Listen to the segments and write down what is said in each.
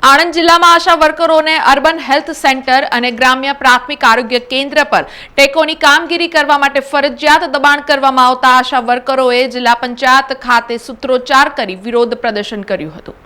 આણંદ જિલ્લામાં આશા વર્કરોને urban health centre અને ગ્રામ્ય પ્રાથમિક આરોગ્ય કેન્દ્ર પર ટેકોની કામગીરી કરવા માટે ફરજિયાત દબાણ કરવામાં આવતા આશા વર્કરોએ જિલ્લા પંચાયત ખાતે સૂત્રોચ્ચાર કરી વિરોધ પ્રદર્શન કર્યું હતું।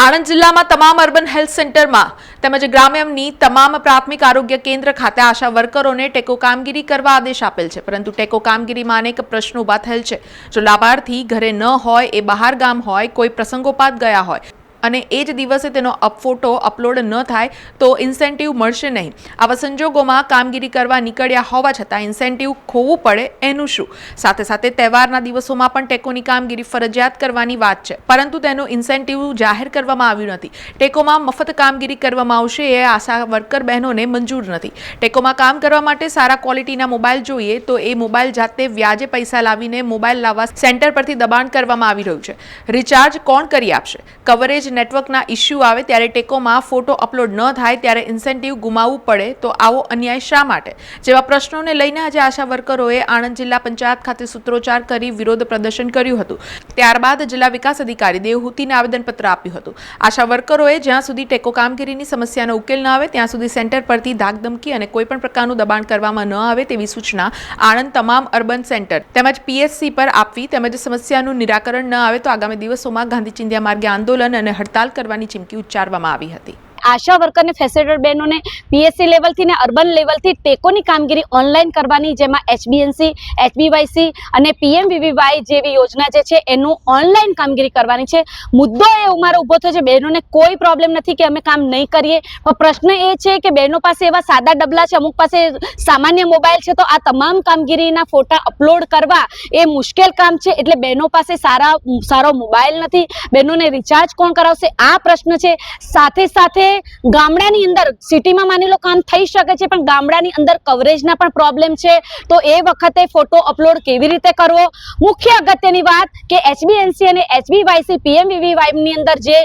આણંદ જિલ્લામાં તમામ અર્બન હેલ્થ સેન્ટરમાં તેમજ ગ્રામ્યની તમામ પ્રાથમિક આરોગ્ય કેન્દ્ર ખાતે આશા વર્કરોને ટેકો કામગીરી કરવા આદેશ આપેલ છે, પરંતુ ટેકો કામગીરીમાં અનેક પ્રશ્નો ઊભા થયેલ છે। જો લાભાર્થી ઘરે ન હોય, એ બહાર ગામ હોય, કોઈ પ્રસંગોપાત ગયા હોય અને એ જ દિવસે તેનો ફોટો અપલોડ ન થાય તો ઇન્સેન્ટિવ મળશે નહીં। આવા સંજોગોમાં કામગીરી કરવા નીકળ્યા હોવા છતાં ઇન્સેન્ટિવ ખોવું પડે એનું શું? સાથે સાથે તહેવારના દિવસોમાં પણ ટેકોની કામગીરી ફરજિયાત કરવાની વાત છે, પરંતુ તેનું ઇન્સેન્ટિવ જાહેર કરવામાં આવ્યું નથી। ટેકોમાં મફત કામગીરી કરવામાં આવશે એ આશા વર્કર બહેનોને મંજૂર નથી। ટેકોમાં કામ કરવા માટે સારા ક્વોલિટીના મોબાઈલ જોઈએ તો એ મોબાઈલ જાતે વ્યાજે પૈસા લાવીને મોબાઈલ લાવવા સેન્ટર પરથી દબાણ કરવામાં આવી રહ્યું છે। રિચાર્જ કોણ કરી આપશે? કવરેજ નેટવર્કના ઇસ્યુ આવે ત્યારે ટેકોમાં ફોટો અપલોડ ન થાય ત્યારે ઇન્સેન્ટિવ ગુમાવવું પડે તો આવો અન્યાય શા માટે? જેવા પ્રશ્નોને લઈને આજે આશા વર્કરોએ આણંદ જિલ્લા પંચાયત ખાતે સૂત્રોચ્ચાર કરી વિરોધ પ્રદર્શન કર્યું હતું। ત્યારબાદ જિલ્લા વિકાસ અધિકારી દેવહૂતિને આવેદનપત્ર આપ્યું હતું। આશા વર્કરોએ જ્યાં સુધી ટેકો કામગીરીની સમસ્યાનો ઉકેલ ન આવે ત્યાં સુધી સેન્ટર પરથી ધાકધમકી અને કોઈપણ પ્રકારનું દબાણ કરવામાં ન આવે તેવી સૂચના આણંદ તમામ અર્બન સેન્ટર તેમજ પીએસસી પર આપવી તેમજ સમસ્યાનું નિરાકરણ ન આવે તો આગામી દિવસોમાં ગાંધી ચિંધ્યા માર્ગે આંદોલન અને હડતાલ કરવાની ચીમકી ઉચ્ચારવામાં આવી હતી। આશા વર્કર ને ફેસિલિટેટર બહેનોને પીએસસી લેવલથી ને અર્બન લેવલથી ટેકોની કામગીરી ઓનલાઈન કરવાની, જેમાં એચબીએનસી, એચબીવાયસી અને પીએમવીવીવાય જેવી યોજના જે છે એનું ઓનલાઈન કામગીરી કરવાની છે। મુદ્દો એ અમારો ઊભો થયો છે, બહેનોને કોઈ પ્રોબ્લેમ નથી કે અમે કામ નહીં કરીએ, પણ પ્રશ્ન એ છે કે બહેનો પાસે એવા સાદા ડબલા છે, અમુક પાસે સામાન્ય મોબાઈલ છે, તો આ તમામ કામગીરીના ફોટા અપલોડ કરવા એ મુશ્કેલ કામ છે। એટલે બહેનો પાસે સારો મોબાઈલ નથી, બહેનોને રિચાર્જ કોણ કરાવશે આ પ્રશ્ન છે। સાથે સાથે ગામડાની અંદર, સિટીમાં માની લો કામ થઈ શકે છે, પણ ગામડાની અંદર કવરેજના પણ પ્રોબ્લેમ છે, તો એ વખતે ફોટો અપલોડ કેવી રીતે કરવો? મુખ્ય અગત્યની વાત કે એચબીએનસી અને એચબીવાયસી પીએમવીવીવાય ની અંદર જે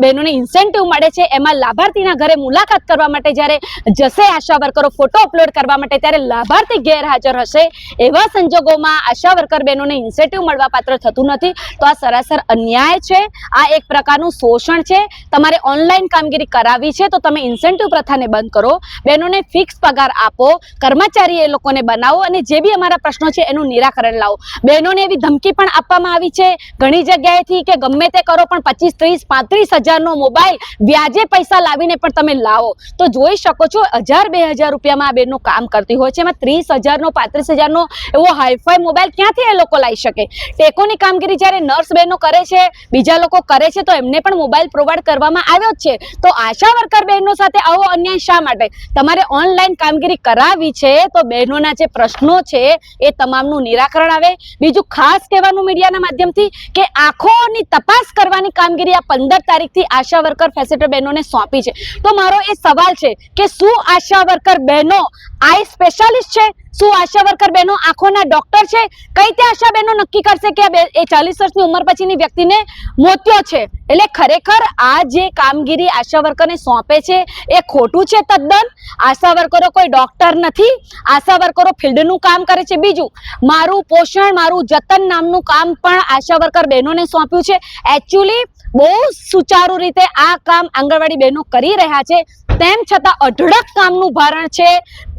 બહેનોને ઇન્સેન્ટિવ મળે છે એમાં લાભાર્થીના ઘરે મુલાકાત કરવા માટે જ્યારે જશે આશા વર્કરો ફોટો અપલોડ કરવા માટે, ત્યારે લાભાર્થી ગેરહાજર હશે। એવા સંજોગોમાં આશા વર્કર બહેનોને ઇન્સેન્ટિવ મળવા પાત્ર થતું નથી, તો આ સરાસર અન્યાય છે। આ એક પ્રકારનું શોષણ છે। તમારે ઓનલાઈન કામગીરી કરાવી છે તો તમે ઇન્સેન્ટિવ પ્રથાને બંધ કરો, બહેનોને ફિક્સ પગાર આપો, કર્મચારી એ લોકોને બનાવો અને જે બી અમારા પ્રશ્નો છે એનું નિરાકરણ લાવો। બહેનોને એવી ધમકી પણ આપવામાં આવી છે ઘણી જગ્યાએથી કે ગમે તે કરો પણ 25, 30, 35 હજારનો મોબાઈલ વ્યાજે પૈસા લાવીને પણ તમે લાવો। તો જોઈ શકો છો 1000-2000 રૂપિયામાં આ બહેનો કામ કરતી હોય છે, એમાં 30,000નો 35,000નો એવો હાઈફાઈ મોબાઈલ ક્યાંથી એ લોકો લાવી શકે? ટેકોની કામગીરી જ્યારે નર્સ બહેનો કરે છે, બીજા લોકો કરે છે, તો એમને પણ મોબાઈલ પ્રોવાઈડ કરવામાં આવ્યો જ છે, તો આશા વર્કર બહેનો સાથે આવો અન્યાય શા માટે? તમારે ઓનલાઈન કામગીરી કરાવી છે તો બહેનોના જે પ્રશ્નો છે એ તમામનું નિરાકરણ આવે। બીજું ખાસ કહેવાનું મીડિયાના માધ્યમથી કે આંખોની તપાસ કરવાની કામગીરી આ 15 તારીખથી આશા વર્કર ફેસિલિટેટર બહેનોને સોંપી છે, તો મારો એ સવાલ છે કે શું આશા વર્કર બહેનો આઈ સ્પેશિયાલિસ્ટ છે? શું આશા વર્કર બહેનો આંખોના ડોક્ટર છે? કઈ રીતે આશા બહેનો નક્કી કરશે કે એ 40 વર્ષની ઉંમર પછીની વ્યક્તિને મોતિયો છે? એટલે ખરેખર આ જે કામગીરી આશા વર્કરને સોંપે છે એ ખોટું છે તદ્દન। આશા વર્કરો કોઈ ડોક્ટર નથી, આશા વર્કરો ફિલ્ડનું કામ કરે છે। બીજું, મારું પોષણ મારું જતન નામનું કામ પણ આશા વર્કર બહેનોને સોંપ્યું છે। એકચ્યુઅલી બહુ સુચારુ રીતે આ કામ આંગણવાડી બહેનો કરી રહ્યા છે, તેમ છતાં અઢળક કામનું ભારણ છે।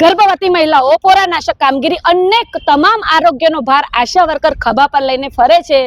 ગર્ભવતી મહિલાઓ, પોરાનાશક કામગીરી, અનેક તમામ આરોગ્યનો ભાર આશા વર્કર ખભા પર લઈને ફરે છે।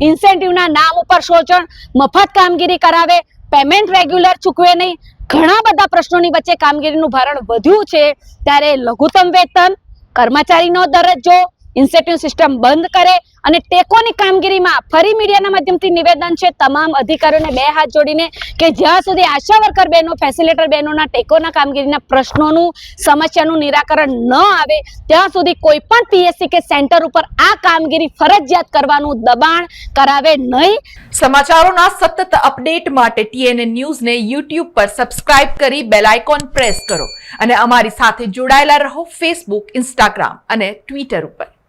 ઇન્સેન્ટિવના નામ ઉપર શોષણ, મફત કામગીરી કરાવે, પેમેન્ટ રેગ્યુલર ચૂકવે નહીં, ઘણા બધા પ્રશ્નોની વચ્ચે કામગીરીનું ભારણ વધ્યું છે। ત્યારે લઘુત્તમ વેતન, કર્મચારીનો દરજ્જો, ઇન્સેન્ટિવ સિસ્ટમ બંધ કરે અને ટેકોની કામગીરીમાં ફરી મીડિયાના માધ્યમથી નિવેદન છે તમામ અધિકારીઓને 2 હાથ જોડીને કે જ્યાં સુધી આશા વર્કર બહેનો, ફેસિલિટેટર બહેનોના ટેકોના કામગીરીના પ્રશ્નોનું, સમસ્યાનું નિરાકરણ ન આવે ત્યાં સુધી કોઈ પણ પીએસસી કે સેન્ટર ઉપર આ કામગીરી ફરજિયાત કરવાનું દબાણ કરાવે નહીં। સમાચારોના સતત અપડેટ માટે TNN ન્યૂઝને YouTube પર સબસ્ક્રાઇબ કરી બેલ આઇકોન પ્રેસ કરો અને અમારી સાથે જોડાયેલા રહો Facebook, Instagram અને Twitter ઉપર।